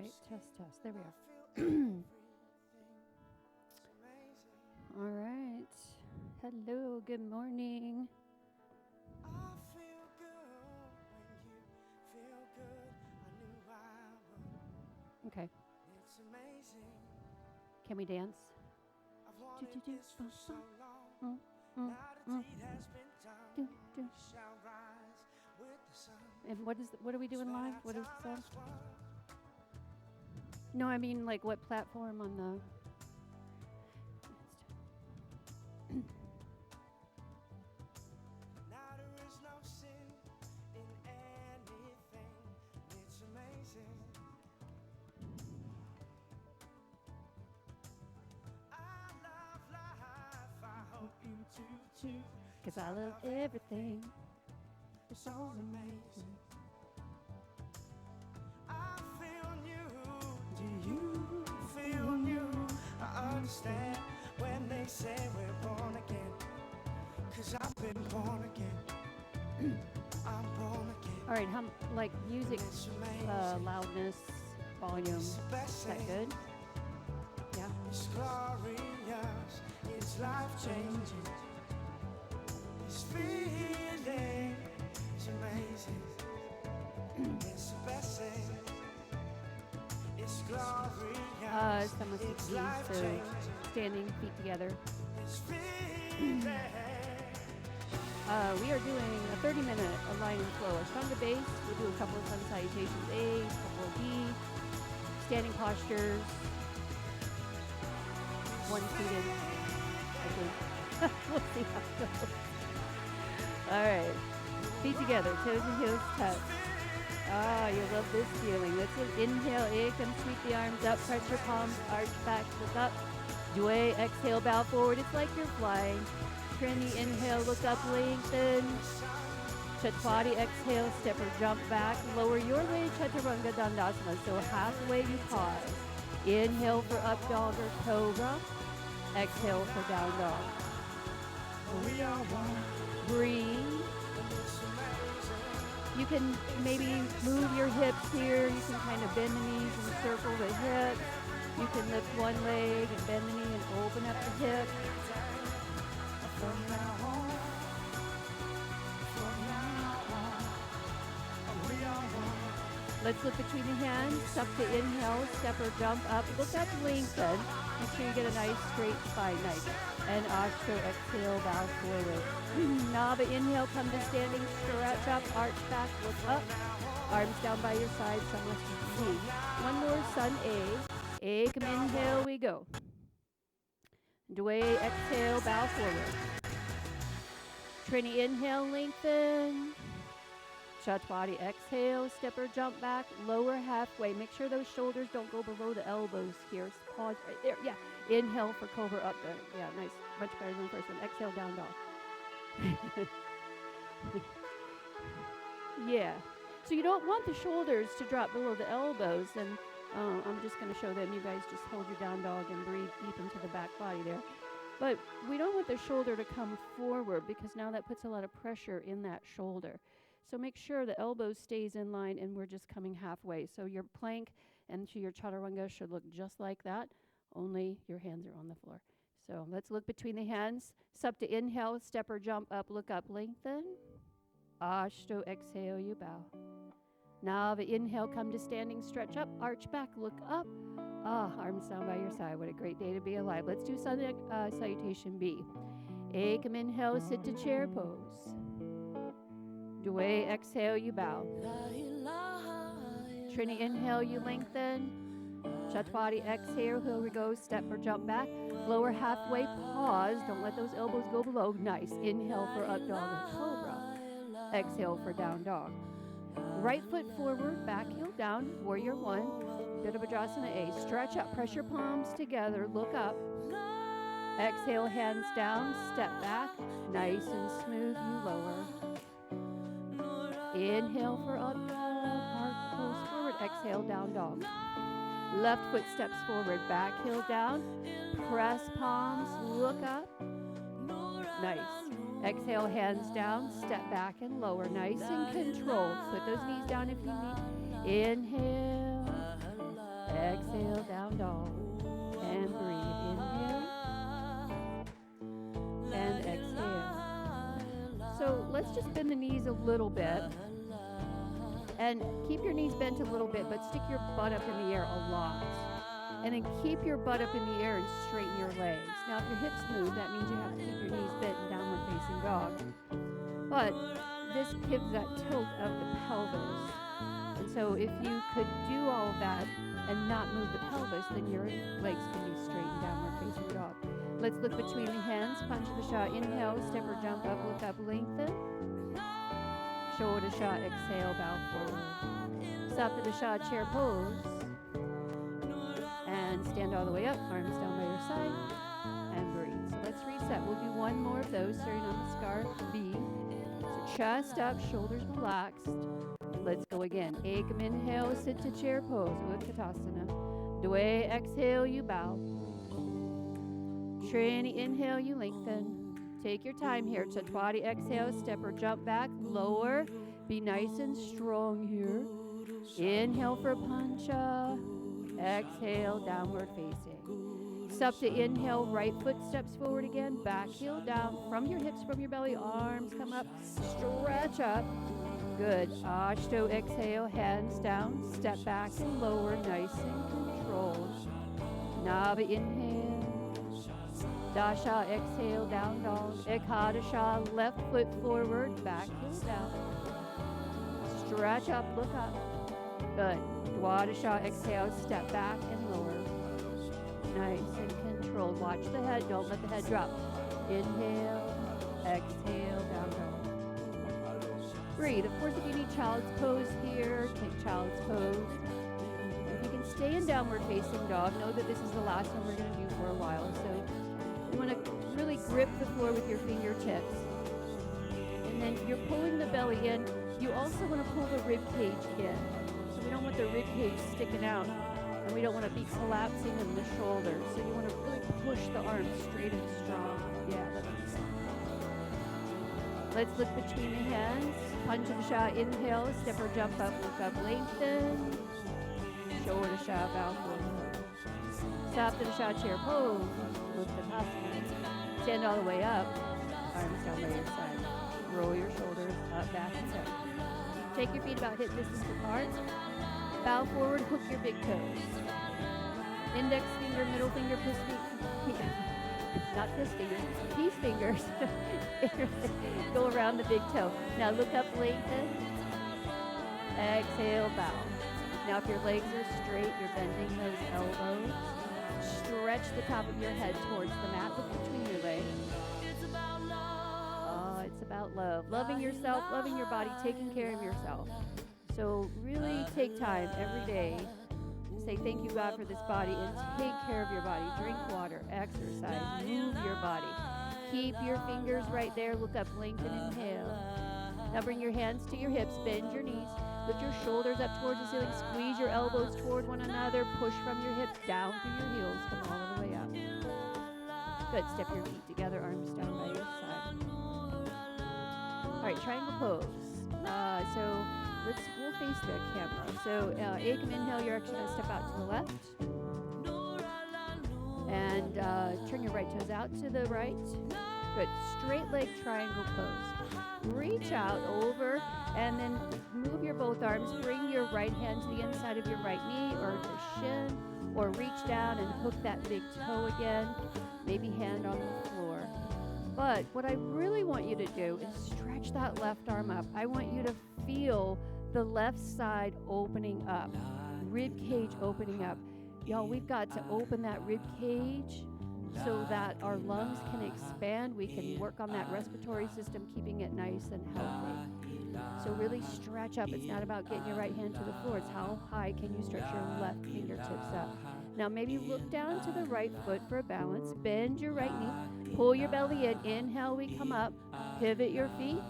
right, test. There we are. All right. Hello, good morning. Okay. Can we dance? And what are we doing live? What is the song? No, I mean like what platform on the Cause I love everything. It's all amazing. I feel new. Do you feel new? I understand when they say we're born again. Cause I've been born again. I'm born again. All right, like music, loudness, volume. Is that good? Yeah. It's glorious. It's life changing. This feeling is amazing. It's the best thing. It's glorious. Some of it's life changing. Standing, feet together. We are doing a 30-minute align and flow. Ashtanga base. We'll do a couple of sun salutations A, a couple of B, standing postures, one seated. I think. We'll see how it goes. All right. Feet together, toes and heels touch. Ah, you'll love this feeling. Let's inhale, come sweep the arms up, press your palms, arch back, look up. Dway, exhale, bow forward. It's like you're flying. Trini, inhale, look up, lengthen. Chaturanga, exhale, step or jump back. Lower your way, Chaturanga Dandasana. So halfway you pause. Inhale for up dog or cobra. Exhale for down dog. We are one. Breathe. You can maybe move your hips here. You can kind of bend the knees and circle the hips. You can lift one leg and bend the knee and open up the hip. Let's look between the hands. Up to inhale, step or jump up. Look up, lengthen. Make sure you get a nice straight spine. Nice. And Ashto, exhale, bow forward. Nava, inhale, come to standing, stretch up, arch back, look up. Arms down by your side, Samasthiti. One more, sun A. Ekam, inhale, we go. Dway, exhale, bow forward. Trini, inhale, lengthen. Chaturanga, exhale, step or jump back, lower halfway. Make sure those shoulders don't go below the elbows here. Pause right there. Yeah. Inhale for cobra up there. Yeah, nice. Much better than the first one. Exhale, down dog. Yeah. So you don't want the shoulders to drop below the elbows. And I'm just going to show them. You guys just hold your down dog and breathe deep into the back body there. But we don't want the shoulder to come forward because now that puts a lot of pressure in that shoulder. So make sure the elbow stays in line and we're just coming halfway. So your plank and to your chaturanga should look just like that, only your hands are on the floor. So let's look between the hands. Supta, inhale, step or jump up, look up, lengthen. Ashto, exhale, you bow. Nava, inhale, come to standing, stretch up, arch back, look up. Arms down by your side. What a great day to be alive. Let's do salutation B. Ekam, inhale, sit to chair pose. Dway, exhale, you bow. Trini, inhale, you lengthen. Chaturanga, exhale, here we go, step or jump back. Lower halfway, pause. Don't let those elbows go below. Nice. Inhale for up dog or cobra. Exhale for down dog. Right foot forward, back heel down, warrior one. Vidabhadrasana A. Stretch up, press your palms together, look up. Exhale, hands down, step back. Nice and smooth, you lower. Inhale for up dog, heart pulls forward. Exhale, down dog. Left foot steps forward, back heel down. Press palms, look up. Nice. Exhale, hands down, step back and lower. Nice and controlled. Put those knees down if you need. Inhale. Exhale, down dog. And breathe. Inhale. And exhale. So let's just bend the knees a little bit. And keep your knees bent a little bit, but stick your butt up in the air a lot. And then keep your butt up in the air and straighten your legs. Now, if your hips move, that means you have to keep your knees bent in downward facing dog. But this gives that tilt of the pelvis. And so if you could do all of that and not move the pelvis, then your legs can be straight in downward facing dog. Let's look between the hands. Punch the shot. Inhale, step or jump up, look up, lengthen. Shoulder shot, exhale, bow forward. Stop to the shot, chair pose. And stand all the way up, arms down by your side, and breathe. So let's reset. We'll do one more of those, starting on the scarf V. So chest up, shoulders relaxed. Let's go again. Ekam, inhale, sit to chair pose, Utkatasana. Dwe, exhale, you bow. Trini, inhale, you lengthen. Take your time here. Chatwari, exhale, step or jump back, lower. Be nice and strong here. Inhale for Pancha. Exhale, downward facing. Supta, inhale, right foot steps forward again. Back heel down from your hips, from your belly. Arms come up. Stretch up. Good. Ashto, exhale, hands down. Step back and lower, nice and controlled. Nava, inhale. Dasha, exhale, down dog. Ekadasha, left foot forward, back heel down. Stretch up, look up. Good. Dwadasha, exhale, step back and lower. Nice and controlled. Watch the head, don't let the head drop. Inhale, exhale, down dog. Breathe. Of course, if you need child's pose here, take child's pose. If you can stay in downward facing dog, know that this is the last one we're going to do for a while. So you want to really grip the floor with your fingertips. And then you're pulling the belly in. You also want to pull the rib cage in. So we don't want the rib cage sticking out. And we don't want to be collapsing in the shoulders. So you want to really push the arms straight and strong. Yeah, that makes sense. Let's look between the hands. Panchavasha, inhale, step or jump up, look up, lengthen. Shoulder shot, bow forward. Saptasha, chair pose. Look the Utkatasana. Stand all the way up. Arms down by your side. Roll your shoulders up, back, and down. Take your feet about hip distance apart. Bow forward, hook your big toes. Index finger, middle finger, not fist fingers, peace fingers. Go around the big toe. Now look up, lengthen. Exhale, bow. Now if your legs are straight, you're bending those elbows. Stretch the top of your head towards the mat. Look between your legs. Oh, it's about love. Loving yourself, loving your body, taking care of yourself. So really take time every day to say thank you, God, for this body, and take care of your body. Drink water, exercise, move your body. Keep your fingers right there. Look up, lengthen, inhale. Now bring your hands to your hips, bend your knees, lift your shoulders up towards the ceiling, squeeze your elbows toward one another, push from your hips down through your heels, come all the way up. Good, step your feet together, arms down by your side. All right, triangle pose. We'll face the camera. So Ekam, inhale, you're actually going to step out to the left. And turn your right toes out to the right. Good. Straight leg triangle pose. Reach out over and then move your both arms. Bring your right hand to the inside of your right knee or the shin, or reach down and hook that big toe again. Maybe hand on the floor. But what I really want you to do is stretch that left arm up. I want you to feel the left side opening up, rib cage opening up. Y'all, we've got to open that rib cage so that our lungs can expand. We can work on that respiratory system, keeping it nice and healthy. So really stretch up. It's not about getting your right hand to the floor. It's how high can you stretch your left fingertips up. Now maybe look down to the right foot for a balance. Bend your right knee. Pull your belly in. Inhale, we come up. Pivot your feet.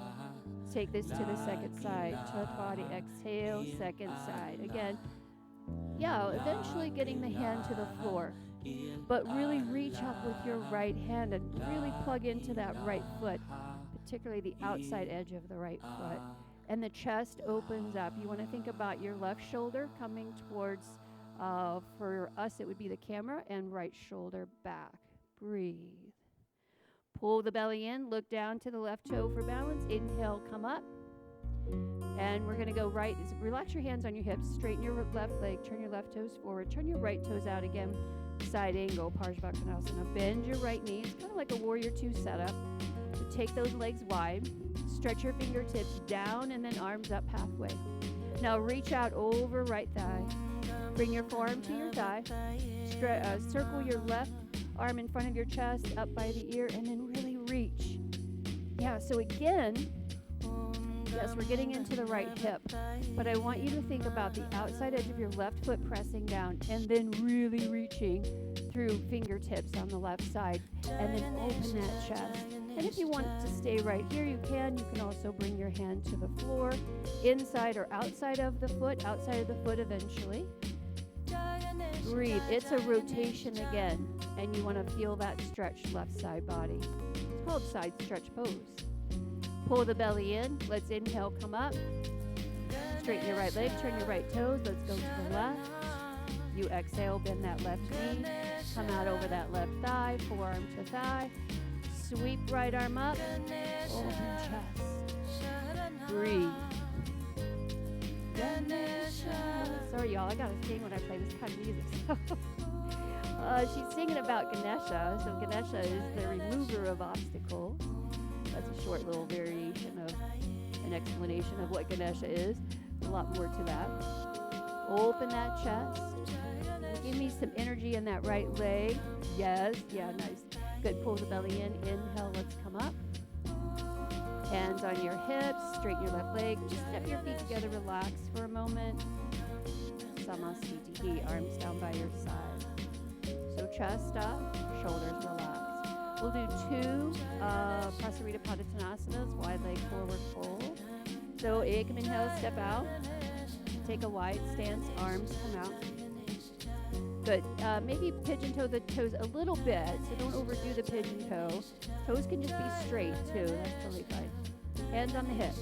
Take this to the second side. Chatwari, exhale, second side. Again, eventually getting the hand to the floor. But really reach up with your right hand and really plug into that right foot, particularly the outside edge of the right foot. And the chest opens up. You want to think about your left shoulder coming towards For us, it would be the camera, and right shoulder back. Breathe. Pull the belly in, look down to the left toe for balance. Inhale, come up. And we're going to go right. Relax your hands on your hips. Straighten your left leg. Turn your left toes forward. Turn your right toes out again. Side angle, Parsvakonasana. Bend your right knee. It's kind of like a warrior two setup. So take those legs wide. Stretch your fingertips down and then arms up halfway. Now reach out over right thigh. Bring your forearm to your thigh. Circle your left arm in front of your chest, up by the ear, and then really reach. Yeah, so again, yes, we're getting into the right hip, but I want you to think about the outside edge of your left foot pressing down and then really reaching through fingertips on the left side, and then open that chest. And if you want to stay right here, you can. You can also bring your hand to the floor, inside or outside of the foot eventually. Breathe. It's a rotation again, and you want to feel that stretched left side body. It's called side stretch pose. Pull the belly in. Let's inhale, come up. Straighten your right leg, turn your right toes. Let's go to the left. You exhale, bend that left knee. Come out over that left thigh, forearm to thigh. Sweep right arm up. Open chest. Breathe. Sorry, y'all, I gotta sing when I play this kind of music. She's singing about Ganesha. So Ganesha is the remover of obstacles. That's a short little variation of an explanation of what Ganesha is. A lot more to that. Open that chest. Give me some energy in that right leg. Yes, yeah, nice. Good, pull the belly in. Inhale, let's come up. Hands on your hips, straighten your left leg. Just step your feet together, relax for a moment. Samasthiti, arms down by your side. So chest up, shoulders relaxed. We'll do two Prasarita Padotanasanas, wide leg forward fold. So Ekam inhale, step out. Take a wide stance, arms come out. Good. Maybe pigeon toe the toes a little bit, so don't overdo the pigeon toe. Toes can just be straight too, that's totally fine. Hands on the hips.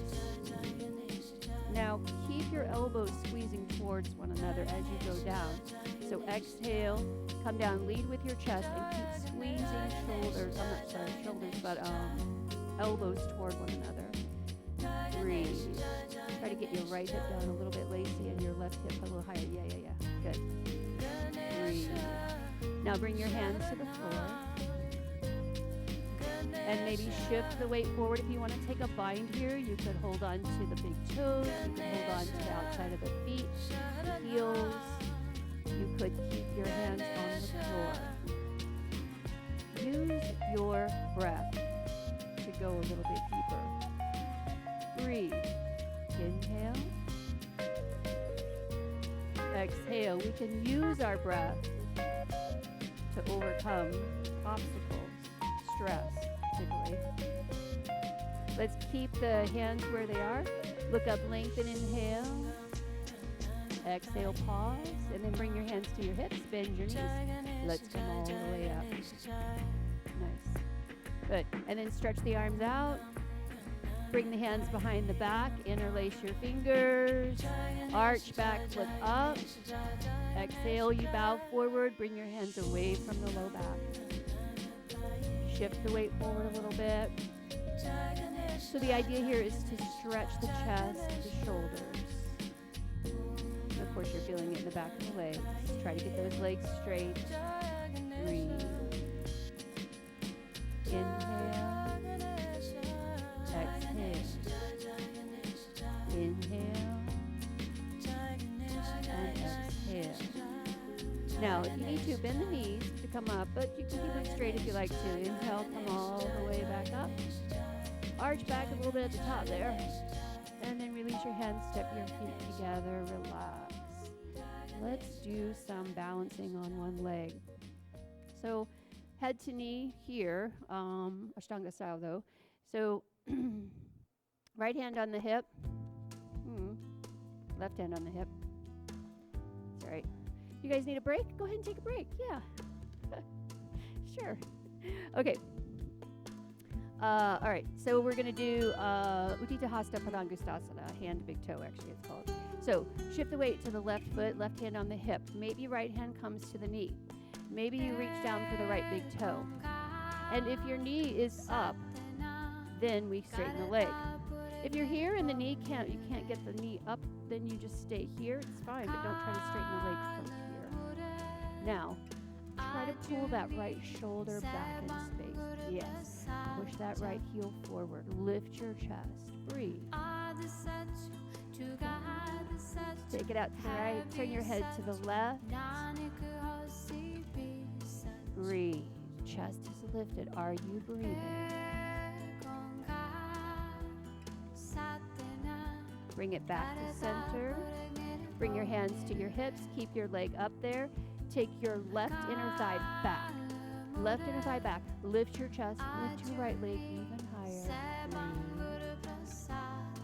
Now keep your elbows squeezing towards one another as you go down. So exhale, come down, lead with your chest, and keep squeezing shoulders, but elbows toward one another. Breathe. Try to get your right hip down a little bit lacy and your left hip a little higher. Yeah. Good. Breathe. Now bring your hands to the floor. And maybe shift the weight forward. If you want to take a bind here, you could hold on to the big toes. You could hold on to the outside of the feet, the heels. You could keep your hands on the floor. Use your breath to go a little bit deeper. Breathe. Inhale. Exhale. We can use our breath to overcome obstacles, stress, particularly. Let's keep the hands where they are. Look up, lengthen, inhale. Exhale, pause, and then bring your hands to your hips, bend your knees. Let's come all the way up. Nice. Good. And then stretch the arms out. Bring the hands behind the back. Interlace your fingers. Arch back, look up. Exhale, you bow forward. Bring your hands away from the low back. Shift the weight forward a little bit. So the idea here is to stretch the chest, the shoulders. And of course, you're feeling it in the back of the legs. Try to get those legs straight. Breathe. Inhale. Exhale. Inhale. And exhale. Now, if you need to, bend the knees to come up, but you can keep them straight if you like to. Inhale, come all the way back up. Arch back a little bit at the top there. And then release your hands, step your feet together, relax. Let's do some balancing on one leg. So head to knee here, Ashtanga style though. So right hand on the hip, left hand on the hip. It's all right. You guys need a break? Go ahead and take a break. Yeah. Sure. Okay. All right, so we're going to do Utthita Hasta Padangustasana, hand big toe actually it's called. So shift the weight to the left foot, left hand on the hip. Maybe right hand comes to the knee. Maybe you reach down for the right big toe. And if your knee is up, then we straighten the leg. If you're here and the knee you can't get the knee up, then you just stay here. It's fine, but don't try to straighten the leg from here. Now, try to pull that right shoulder back in space. Yes. Push that right heel forward. Lift your chest. Breathe. Take it out to the right. Turn your head to the left. Breathe. Chest is lifted. Are you breathing? Bring it back to center. Bring your hands to your hips. Keep your leg up there. Take your left inner thigh back. Left inner thigh back. Lift your chest. Lift your right leg even higher.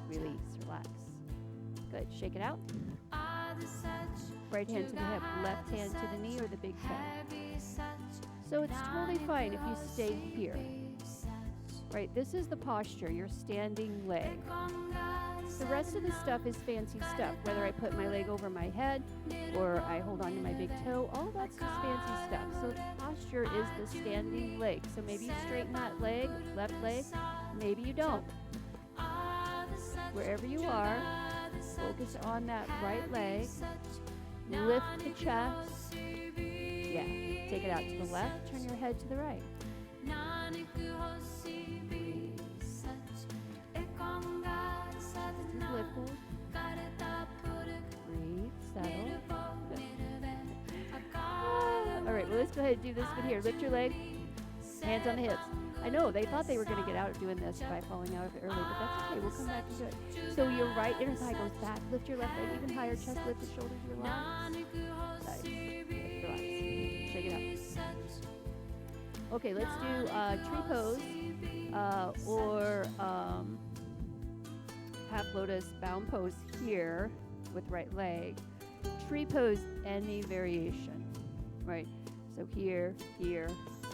Breathe. Release. Relax. Good. Shake it out. Right hand to the hip. Left hand to the knee or the big toe. So it's totally fine if you stay here. Right, this is the posture, your standing leg. The rest of the stuff is fancy stuff, whether I put my leg over my head or I hold on to my big toe, all that's just fancy stuff. So the posture is the standing leg. So maybe you straighten that leg, left leg, maybe you don't. Wherever you are, focus on that right leg, lift the chest, yeah, take it out to the left, turn your head to the right. Lifted. Breathe, settle. All right, well, let's go ahead and do this one here. Lift your leg, hands on the hips. I know, they thought they were going to get out of doing this by falling out of it early, but that's okay. We'll come back and do it. So your right inner thigh goes back. Lift your left leg even higher. Chest lift, the shoulders relax. Nice. Relax. Shake it out. Okay, let's do tree pose or half lotus bound pose here with right leg. Tree pose, any variation, right? So here,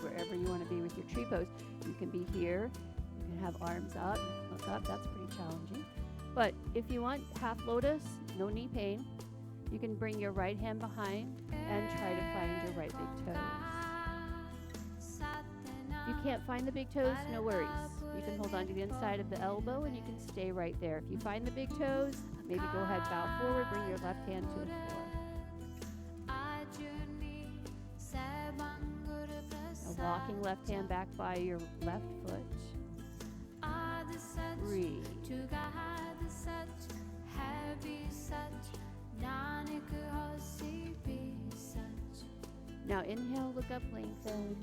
wherever you want to be with your tree pose. You can be here. You can have arms up, look up. That's pretty challenging. But if you want half lotus, no knee pain, you can bring your right hand behind and try to find your right big toes. If you can't find the big toes, no worries. You can hold on to the inside of the elbow and you can stay right there. If you find the big toes, maybe go ahead, bow forward, bring your left hand to the floor. Now walking left hand back by your left foot. Breathe. Now inhale, look up, lengthen.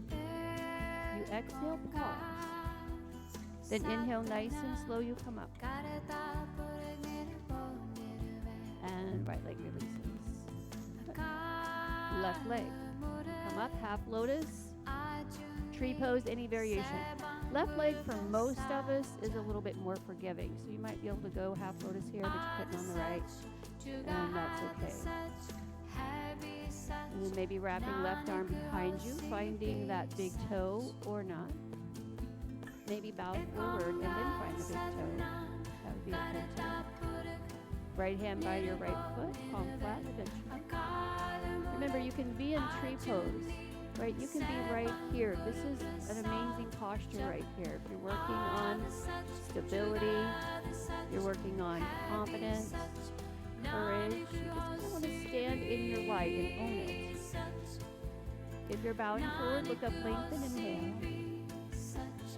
You exhale, pause. Then inhale, nice and slow, you come up. And right leg releases. Left leg. Come up, half lotus. Tree pose, any variation. Left leg for most of us is a little bit more forgiving. So you might be able to go half lotus here, but you're putting on the right. And that's okay. And then maybe wrapping left arm behind you, finding that big toe or not. Maybe bow forward and then find the big toe. That would be okay too. Right hand by your right foot, palm flat eventually. Remember, you can be in tree pose, right? You can be right here. This is an amazing posture right here. If you're working on stability, you're working on confidence, courage, you just kind of want to stand in your light and own it. If you're bowing forward, look up, lengthen, inhale.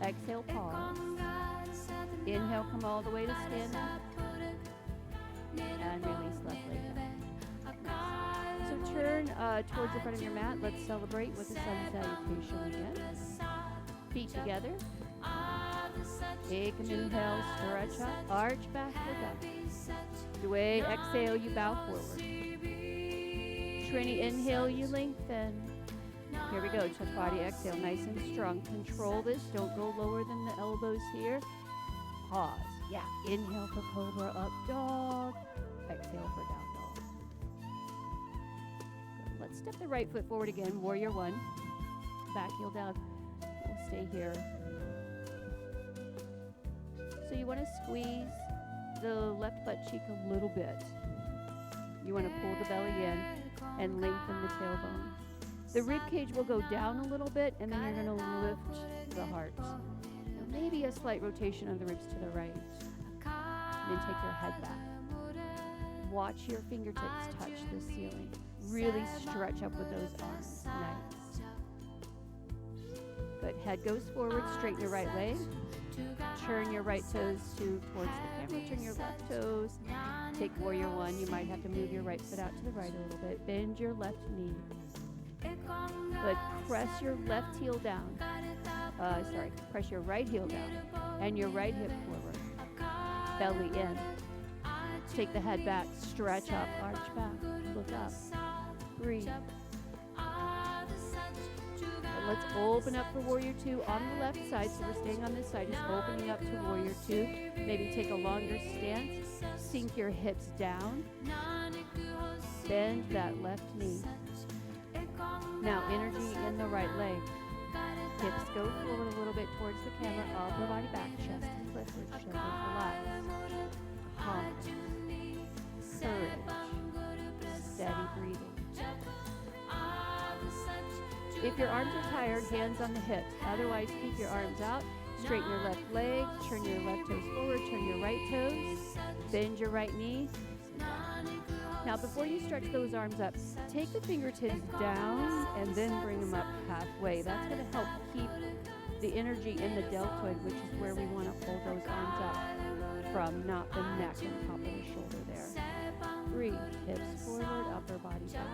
Exhale, pause. Inhale, come all the way to stand up. And release left leg down. Nice. So turn towards the front of your mat. Let's celebrate with the sun salutation again. Feet together. Take an inhale, stretch up, arch back, look up. Dway, exhale, you bow forward. Trini, inhale, you lengthen. Here we go, Chhatrapati, exhale, nice and strong. Control this, don't go lower than the elbows here. Pause, yeah, inhale for cobra, up dog. Exhale for down dog. Good. Let's step the right foot forward again, warrior one. Back heel down, we'll stay here. So you want to squeeze the left butt cheek a little bit. You want to pull the belly in and lengthen the tailbone. The rib cage will go down a little bit, and then you're going to lift the heart. Now maybe a slight rotation of the ribs to the right. Then take your head back. Watch your fingertips touch the ceiling. Really stretch up with those arms. Nice. Good. Head goes forward. Straighten your right leg. Turn your right toes towards the camera. Turn your left toes. Take warrior one. You might have to move your right foot out to the right a little bit. Bend your left knee. Good. Press your left heel down. Press your right heel down and your right hip forward. Belly in. Take the head back. Stretch up. Arch back. Look up. Breathe. Let's open up for warrior two on the left side. So we're staying on this side, just opening up to warrior two. Maybe take a longer stance. Sink your hips down. Bend that left knee. Now energy in the right leg. Hips go forward a little bit towards the camera. Upper body back, chest is lifted, shoulders relaxed. Calm. Courage. Steady breathing. If your arms are tired, hands on the hips. Otherwise, keep your arms out. Straighten your left leg. Turn your left toes forward. Turn your right toes. Bend your right knee. Now, before you stretch those arms up, take the fingertips down and then bring them up halfway. That's going to help keep the energy in the deltoid, which is where we want to pull those arms up from, not the neck and top of the shoulder there. Breathe. Hips forward, upper body back.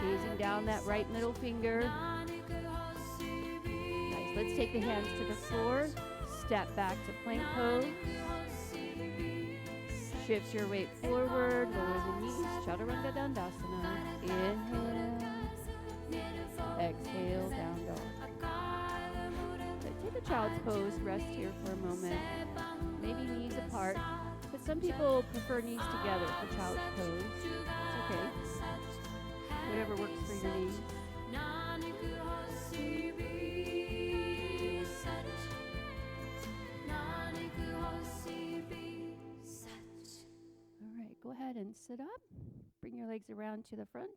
Gazing down that right middle finger. Nice. Let's take the hands to the floor. Step back to plank pose. Shift your weight forward. Lower the knees. Chaturanga Dandasana. Inhale. Exhale. Down dog. Take a child's pose. Rest here for a moment. Maybe knees apart. But some people prefer knees together for child's pose. It's okay. Whatever works for your knees. All right, go ahead and sit up. Bring your legs around to the front.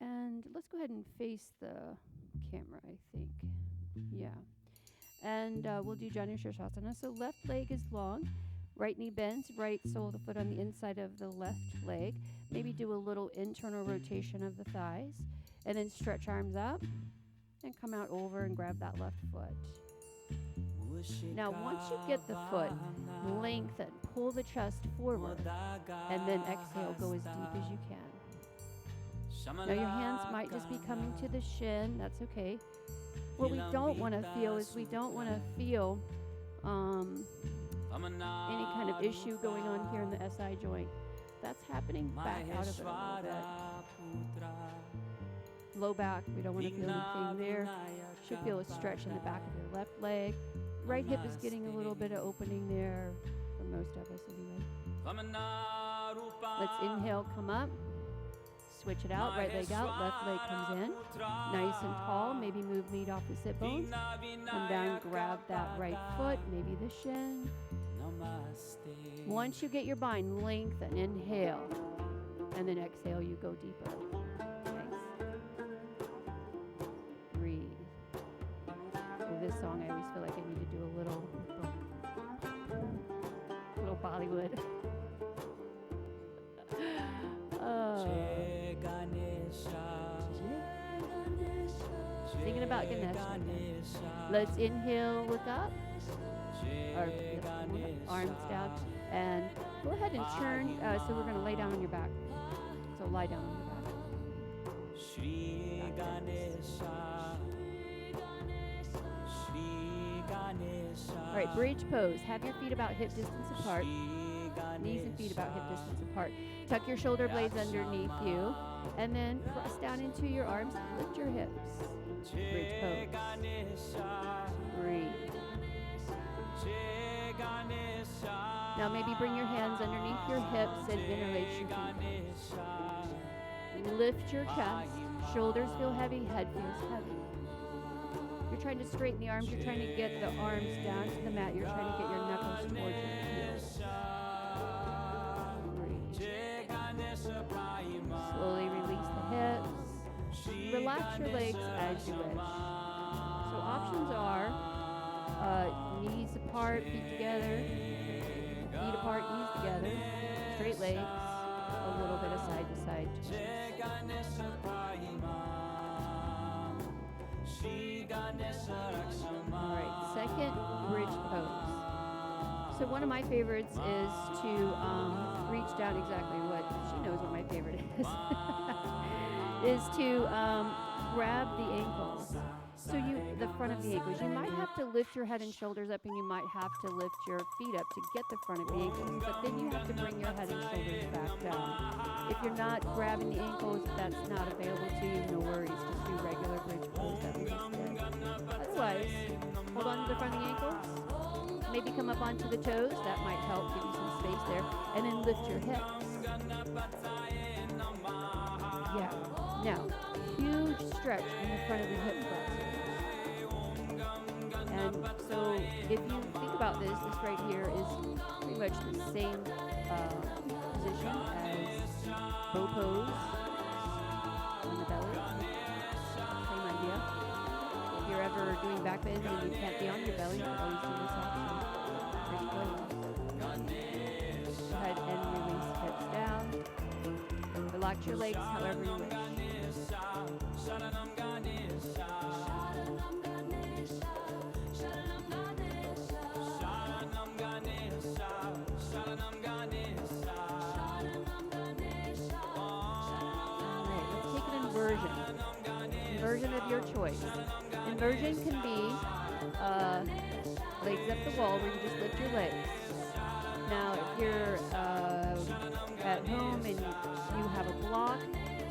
And let's go ahead and face the camera, I think. Yeah. And we'll do Janu Shirshasana. So left leg is long. Right knee bends, right sole of the foot on the inside of the left leg. Maybe do a little internal rotation of the thighs. And then stretch arms up and come out over and grab that left foot. Now, once you get the foot, lengthen, pull the chest forward, and then exhale, go as deep as you can. Now, your hands might just be coming to the shin. That's okay. What we don't want to feel is we don't want to feel any kind of issue going on here in the SI joint. That's happening back out of it a little bit. Low back, we don't want to feel anything there. Should feel a stretch in the back of your left leg. Right hip is getting a little bit of opening there, for most of us anyway. Let's inhale, come up. Switch it out, right leg out, left leg comes in. Nice and tall, maybe move meat off the sit bones. Come down, grab that right foot, maybe the shin. Once you get your bind, lengthen, inhale. And then exhale, you go deeper. Nice. Breathe. With this song, I always feel like I need to do a little Bollywood. Thinking about Ganesha. Let's inhale, look up. Or arms down. And go ahead and turn. So we're going to lay down on your back. So lie down on your back. All right, bridge pose. Have your feet about hip distance apart. Knees and feet about hip distance apart. Tuck your shoulder blades underneath you. And then press down into your arms. Lift your hips. Bridge pose. Breathe. Now maybe bring your hands underneath your hips and interlace your feet. Lift your chest. Shoulders feel heavy. Head feels heavy. you're trying to straighten the arms, you're trying to get the arms down to the mat, you're trying to get your knuckles towards your heels. Slowly release the hips. Relax your legs as you wish. So options are knees apart, feet together, feet apart, knees together, straight legs, a little bit of side to side twist. All right, second bridge pose. So one of my favorites is to reach down, exactly what, she knows what my favorite is to grab the ankles. So the front of the ankles. You might have to lift your head and shoulders up, and you might have to lift your feet up to get the front of the ankles. But then you have to bring your head and shoulders back down. If you're not grabbing the ankles, that's not available to you, no worries. Just do regular bridge pose that we just did. Otherwise, hold on to the front of the ankles. Maybe come up onto the toes. That might help give you some space there. And then lift your hips. Yeah. Now, huge stretch in the front of the hip flexors. And so if you think about this right here is pretty much the same position as bow pose on the belly. Same idea. If you're ever doing back bend and you can't be on your belly, you can always do this option. Bridge pose. Go ahead and release hips down. Relax your legs however you wish. Inversion of your choice. Inversion can be legs up the wall where you just lift your legs. Now, if you're at home and you have a block,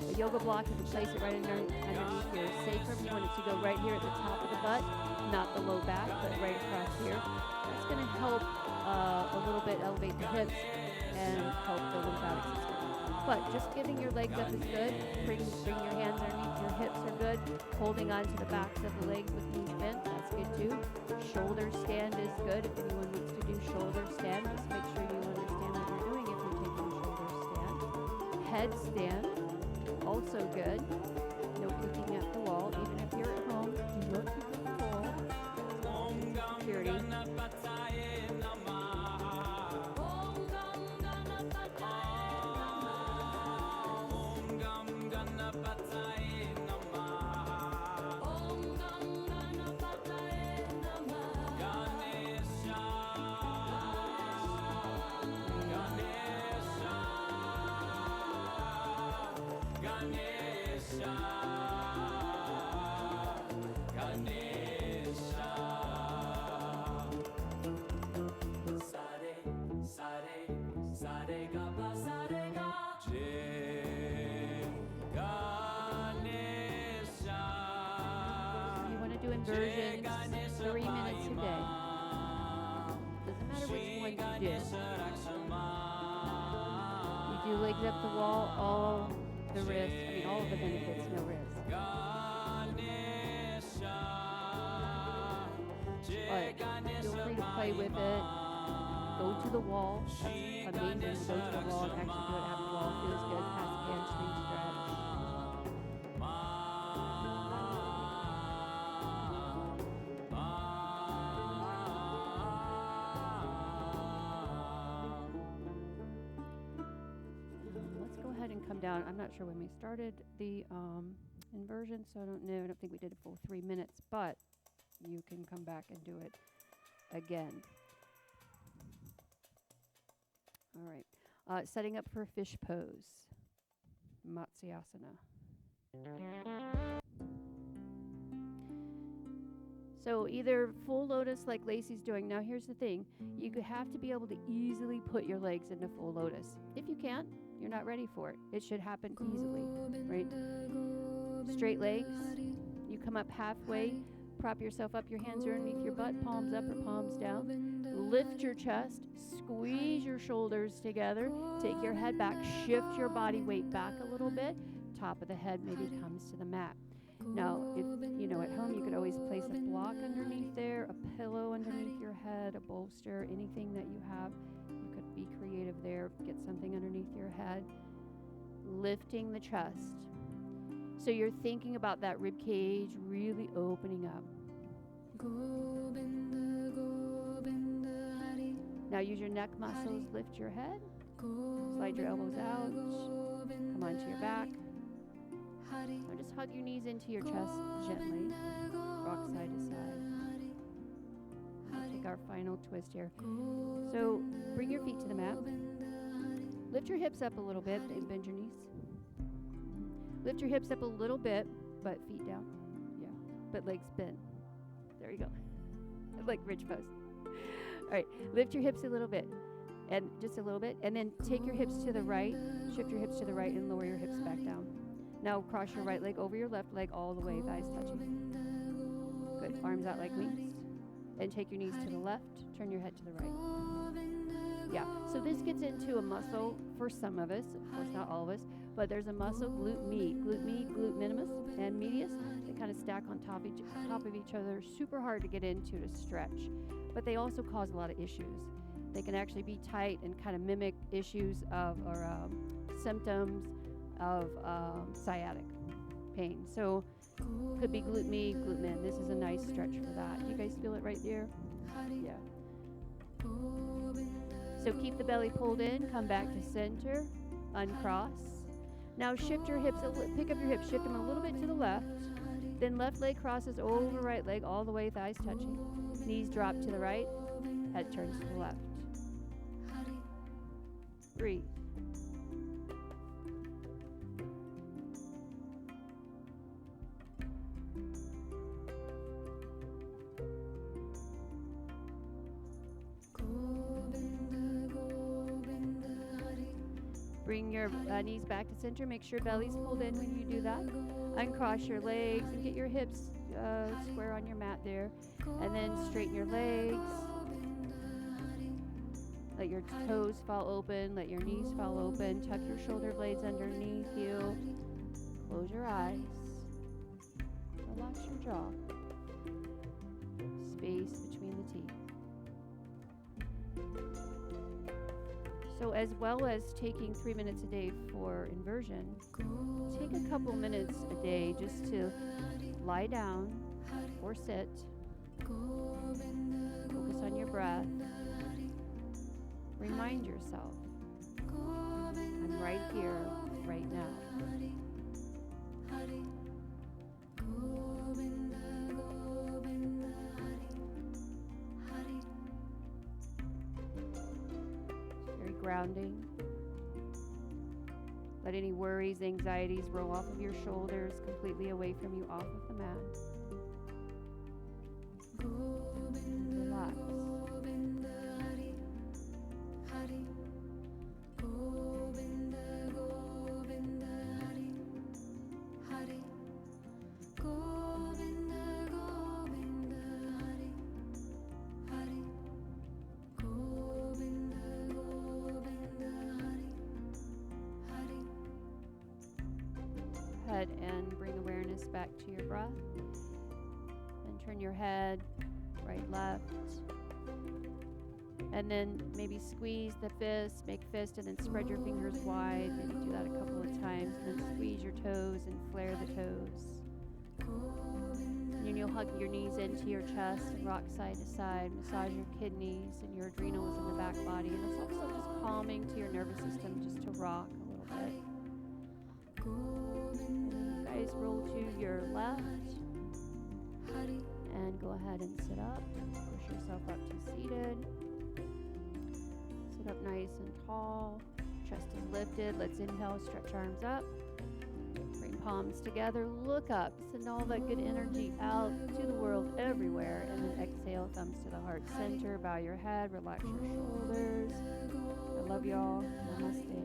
a yoga block, you can place it right underneath your sacrum. You want it to go right here at the top of the butt, not the low back, but right across here. That's going to help a little bit elevate the hips and help the lymphatic system. But just giving your legs up is good. Bring your hands underneath your hips are good. Holding on to the backs of the legs with knees bent, that's good too. Shoulder stand is good. If anyone needs to do shoulder stand, just make sure you understand what you're doing if you're taking a shoulder stand. Headstand, also good. No kicking at the wall. Even if you're at home, do not kick at the wall. Security. Inversions 3 minutes a day. Doesn't matter which one you do. You do legs up the wall, all the risks, all of the benefits, no risk. But feel free to play with it. Go to the wall. That's amazing. Go to the wall and actually do it at the wall. Feels good. Has hamstring stretch. Come down. I'm not sure when we started the inversion, so I don't know. I don't think we did a full 3 minutes, but you can come back and do it again. All right. Setting up for fish pose, Matsyasana. So either full lotus like Lacey's doing. Now here's the thing. You have to be able to easily put your legs into full lotus. If you can't, you're not ready for it. It should happen easily, right? Straight legs. You come up halfway, prop yourself up, your hands are underneath your butt, palms up or palms down. Lift your chest, squeeze your shoulders together, take your head back, shift your body weight back a little bit. Top of the head maybe comes to the mat. Now, if at down. You could always place a block underneath there, a pillow underneath your head, a bolster, anything that you have. You could be creative there. Get something underneath your head. Lifting the chest. So you're thinking about that rib cage really opening up. Now use your neck muscles. Lift your head. Slide your elbows out. Come onto your back. Now just hug your knees into your chest gently. Rock side to side. We'll take our final twist here. So bring your feet to the mat. Lift your hips up a little bit and bend your knees. Lift your hips up a little bit, but feet down. Yeah, but legs bent. There you go. Like ridge pose. All right, lift your hips a little bit, and just a little bit, and then take your hips to the right, shift your hips to the right, and lower your hips back down. Now cross your right leg over your left leg all the way, thighs touching. Good, arms out like wings. And take your knees to the left, turn your head to the right. Yeah, so this gets into a muscle for some of us, of course not all of us, but there's a muscle, glute minimus, and medius. They kind of stack on top of each other, super hard to get into to stretch, but they also cause a lot of issues. They can actually be tight and kind of mimic issues of or symptoms of sciatic pain. So could be glute min. This is a nice stretch for that. You guys feel it right there? Yeah. So keep the belly pulled in, come back to center, uncross. Now shift your hips, pick up your hips, shift them a little bit to the left. Then left leg crosses over right leg all the way, thighs touching. Knees drop to the right, head turns to the left. Breathe. Bring your knees back to center. Make sure belly's pulled in when you do that. Uncross your legs and get your hips square on your mat there. And then straighten your legs. Let your toes fall open. Let your knees fall open. Tuck your shoulder blades underneath you. Close your eyes. Relax your jaw. Space between the teeth. So as well as taking 3 minutes a day for inversion, take a couple minutes a day just to lie down or sit. Focus on your breath. Remind yourself, I'm right here, right now. Grounding. Let any worries, anxieties roll off of your shoulders, completely away from you, off of the mat. Relax. And bring awareness back to your breath. And turn your head right, left. And then maybe squeeze the fist, make fist, and then spread your fingers wide. Maybe do that a couple of times. And then squeeze your toes and flare the toes. And then you'll hug your knees into your chest and rock side to side. Massage your kidneys and your adrenals in the back body. And it's also just calming to your nervous system just to rock a little bit. Roll to your left and go ahead and sit up. Push yourself up to seated. Sit up nice and tall. Chest is lifted. Let's inhale, stretch arms up. Bring palms together. Look up. Send all that good energy out to the world everywhere. And then exhale, thumbs to the heart center. Bow your head. Relax your shoulders. I love y'all. Namaste.